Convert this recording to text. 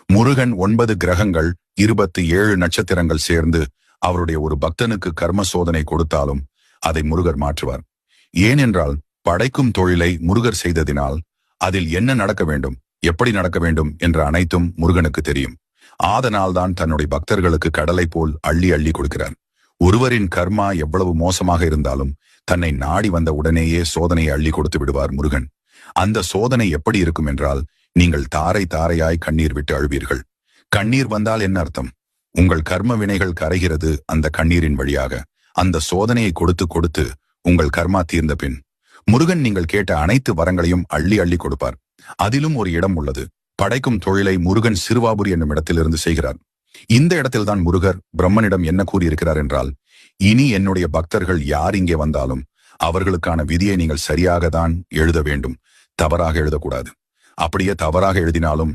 முருகன் 9 கிரகங்கள் 27 நட்சத்திரங்கள் சேர்ந்து அவருடைய ஒரு பக்தனுக்கு கர்ம சோதனை கொடுத்தாலும் அதை முருகர் மாற்றுவார். ஏனென்றால் படைக்கும் தொழிலை முருகர் செய்ததினால் அதில் என்ன நடக்க வேண்டும், எப்படி நடக்க வேண்டும் என்ற அனைத்தும் முருகனுக்கு தெரியும். ஆதனால்தான் தன்னுடைய பக்தர்களுக்கு கடலை போல் அள்ளி அள்ளி கொடுக்கிறார். ஒருவரின் கர்மா எவ்வளவு மோசமாக இருந்தாலும் தன்னை நாடி வந்த உடனேயே சோதனையை அள்ளி கொடுத்து விடுவார் முருகன். அந்த சோதனை எப்படி இருக்கும் என்றால், நீங்கள் தாரை தாரையாய் கண்ணீர் விட்டு அழுவீர்கள். கண்ணீர் வந்தால் என்ன அர்த்தம்? உங்கள் கர்ம வினைகள் கரைகிறது அந்த கண்ணீரின் வழியாக. அந்த சோதனையை கொடுத்து கொடுத்து உங்கள் கர்மா தீர்ந்த பின் முருகன் நீங்கள் கேட்ட அனைத்து வரங்களையும் அள்ளி அள்ளி கொடுப்பார். அதிலும் ஒரு இடம் உள்ளது. படைக்கும் தொழிலை முருகன் சிறுவாபுரி என்னும் இடத்திலிருந்து செய்கிறார். இந்த இடத்தில்தான் முருகர் பிரம்மனிடம் என்ன கூறியிருக்கிறார் என்றால், இனி என்னுடைய பக்தர்கள் யார் இங்கே வந்தாலும் அவர்களுக்கான விதியை நீங்கள் சரியாக தான் எழுத வேண்டும், தவறாக எழுதக்கூடாது. அப்படியே தவறாக எழுதினாலும்